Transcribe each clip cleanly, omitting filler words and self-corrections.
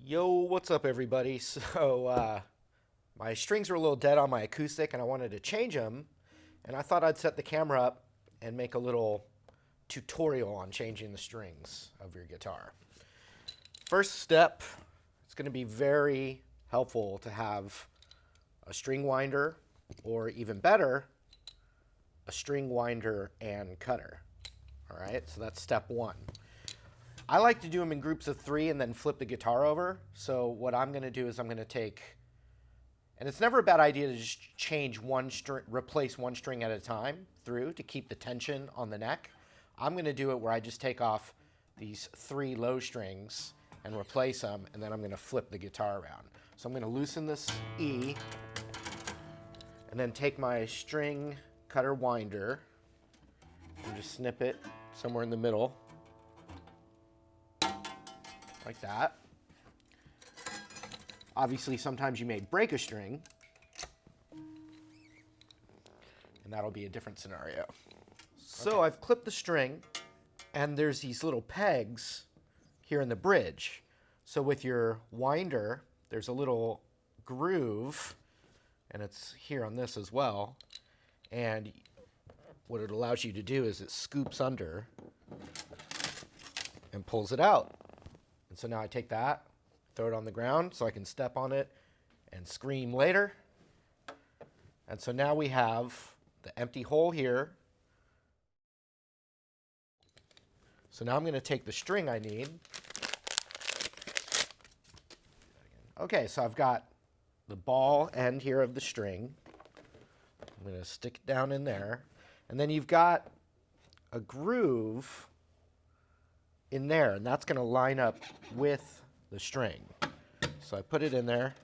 Yo, what's up, everybody? My strings were a little dead on my acoustic, and I wanted to change them. And I thought I'd set the camera up and make a little tutorial on changing the strings of your guitar. First step, it's going to be very helpful to have a string winder, or even better, a string winder and cutter. All right, so that's step one. I like to do them in groups of 3 and then flip the guitar over. So what I'm going to do is I'm going to take, and it's never a bad idea to just change one string, replace one string at a time through to keep the tension on the neck. I'm going to do it where I just take off these 3 low strings and replace them, and then I'm going to flip the guitar around. So I'm going to loosen this E, and then take my string cutter winder and just snip it somewhere in the middle, like that. Obviously, sometimes you may break a string, and that'll be a different scenario. So I've clipped the string, and there's these little pegs here in the bridge. So with your winder, there's a little groove, and it's here on this as well. And what it allows you to do is it scoops under and pulls it out. And so now I take that, throw it on the ground so I can step on it and scream later. And so now we have the empty hole here. So now I'm going to take the string I need. Okay, so I've got the ball end here of the string. I'm going to stick it down in there. And then you've got a groove in there, and that's going to line up with the string. So I put it in there.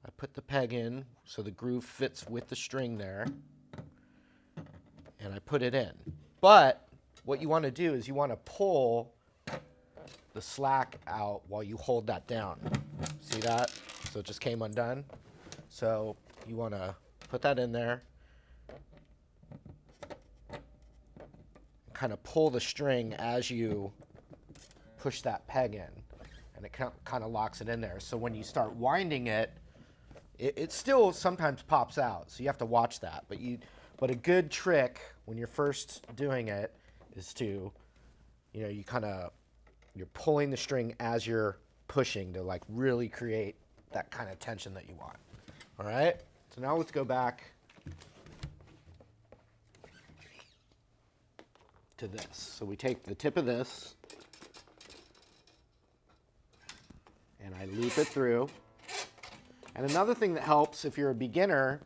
I put the peg in so the groove fits with the string there, and I put it in. But what you want to do is you want to pull the slack out while you hold that down. See that? So it just came undone. So you want to put that in there, kind of pull the string as you push that peg in, and it kind of locks it in there. So when you start winding it, it still sometimes pops out, so you have to watch that. But a good trick when you're first doing it is to, you're pulling the string as you're pushing to like really create that kind of tension that you want. All right, so now let's go back to this. So we take the tip of this and I loop it through. And another thing that helps if you're a beginner,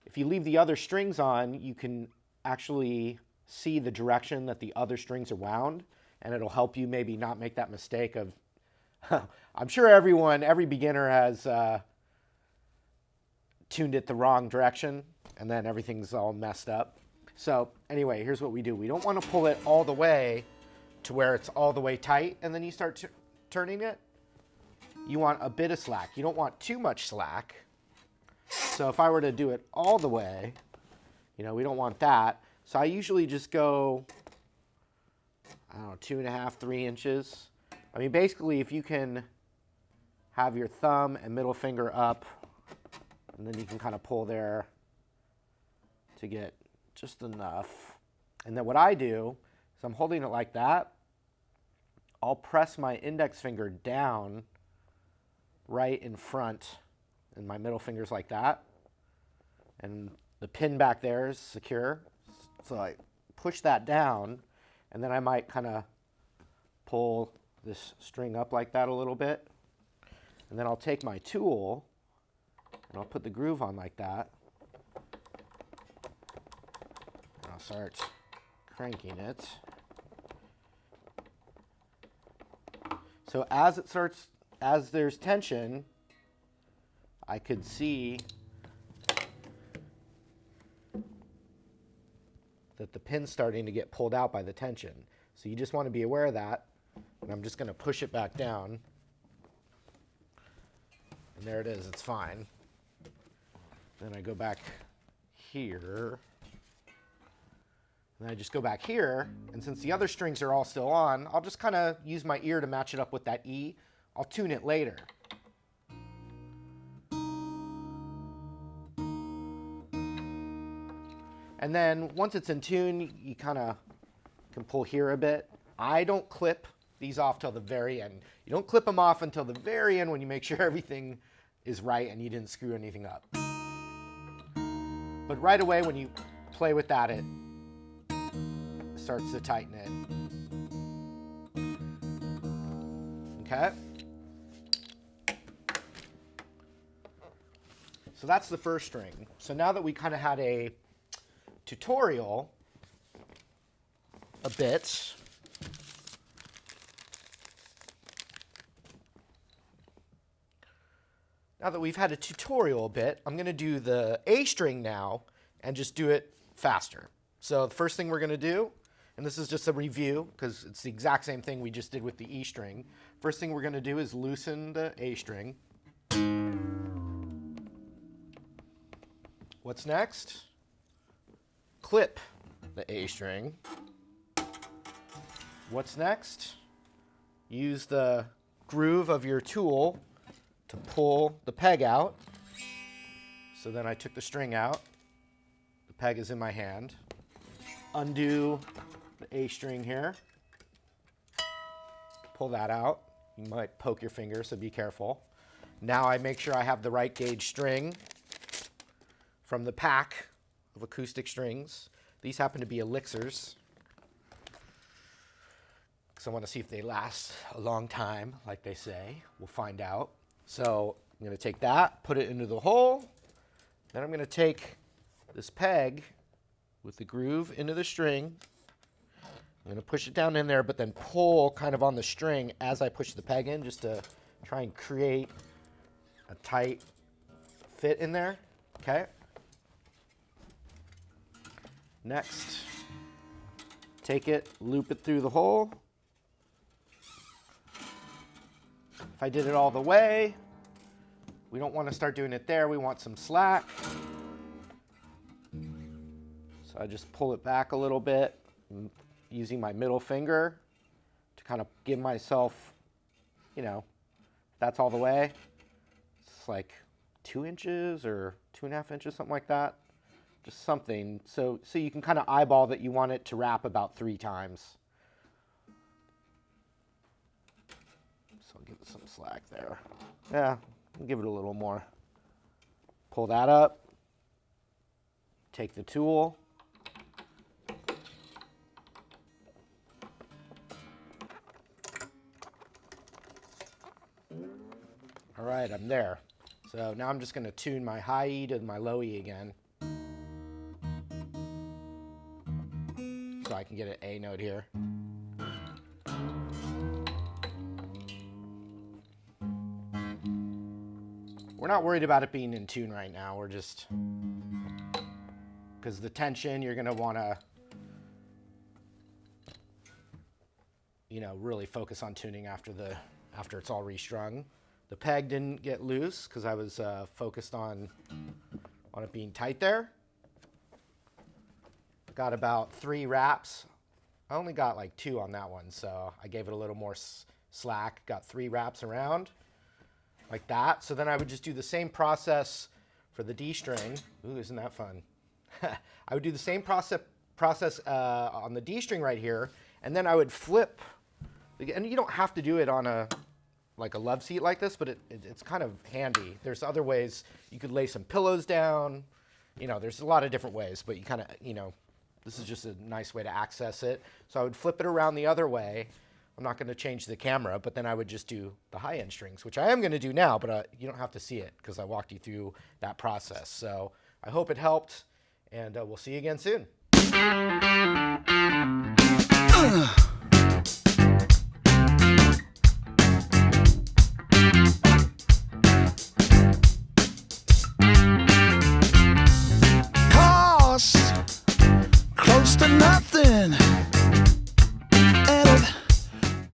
if you leave the other strings on, you can actually see the direction that the other strings are wound, and it'll help you maybe not make that mistake of, I'm sure every beginner has tuned it the wrong direction, and then everything's all messed up. So anyway, here's what we do. We don't want to pull it all the way to where it's all the way tight, and then you start turning it. You want a bit of slack. You don't want too much slack. So if I were to do it all the way, we don't want that. So I usually just go, 2.5, 3 inches. I mean, basically, if you can have your thumb and middle finger up, and then you can kind of pull there to get just enough. And then what I do is I'm holding it like that. I'll press my index finger down right in front, and my middle finger's like that. And the pin back there is secure. So I push that down, and then I might kind of pull this string up like that a little bit. And then I'll take my tool, and I'll put the groove on like that. And I'll start cranking it. So as there's tension, I could see that the pin's starting to get pulled out by the tension. So you just want to be aware of that. And I'm just going to push it back down. And there it is, it's fine. Then I go back here. And I just go back here, and since the other strings are all still on, I'll just kind of use my ear to match it up with that E. I'll tune it later. And then once it's in tune, you kind of can pull here a bit. I don't clip these off till the very end. You don't clip them off until the very end when you make sure everything is right and you didn't screw anything up. But right away when you play with that, it starts to tighten it. Okay? So that's the first string. So now that we kind of had a tutorial a bit, I'm going to do the A string now and just do it faster. So the first thing we're going to do, and this is just a review because it's the exact same thing we just did with the E string. First thing we're going to do is loosen the A string. What's next? Clip the A string. What's next? Use the groove of your tool to pull the peg out. So then I took the string out. The peg is in my hand. Undo the A string here. Pull that out. You might poke your finger, so be careful. Now I make sure I have the right gauge string from the pack of acoustic strings. These happen to be elixirs, because I want to see if they last a long time, like they say. We'll find out. So I'm going to take that, put it into the hole. Then I'm going to take this peg with the groove into the string. I'm going to push it down in there, but then pull kind of on the string as I push the peg in, just to try and create a tight fit in there. Okay. Next, take it, loop it through the hole. If I did it all the way, we don't want to start doing it there. We want some slack. So I just pull it back a little bit, using my middle finger to kind of give myself, you know, that's all the way. It's like 2 inches or 2.5 inches, something like that. Just something, so you can kind of eyeball that you want it to wrap about 3 times. So I'll give it some slack there. Yeah, I'll give it a little more. Pull that up. Take the tool. All right, I'm there. So now I'm just going to tune my high E to my low E again. So I can get an A note here. We're not worried about it being in tune right now. We're just, because the tension, you're going to want to, you know, really focus on tuning after it's all restrung. The peg didn't get loose because I was focused on it being tight there. Got about 3 wraps. I only got like 2 on that one, so I gave it a little more slack. Got 3 wraps around, like that. So then I would just do the same process for the D string. Ooh, isn't that fun? I would do the same process on the D string right here, and then I would flip. And you don't have to do it on a love seat like this, but it's kind of handy. There's other ways. You could lay some pillows down. You know, there's a lot of different ways, but you kind of, you know, this is just a nice way to access it. So I would flip it around the other way. I'm not going to change the camera, but then I would just do the high-end strings, which I am going to do now, but you don't have to see it because I walked you through that process. So I hope it helped, and we'll see you again soon.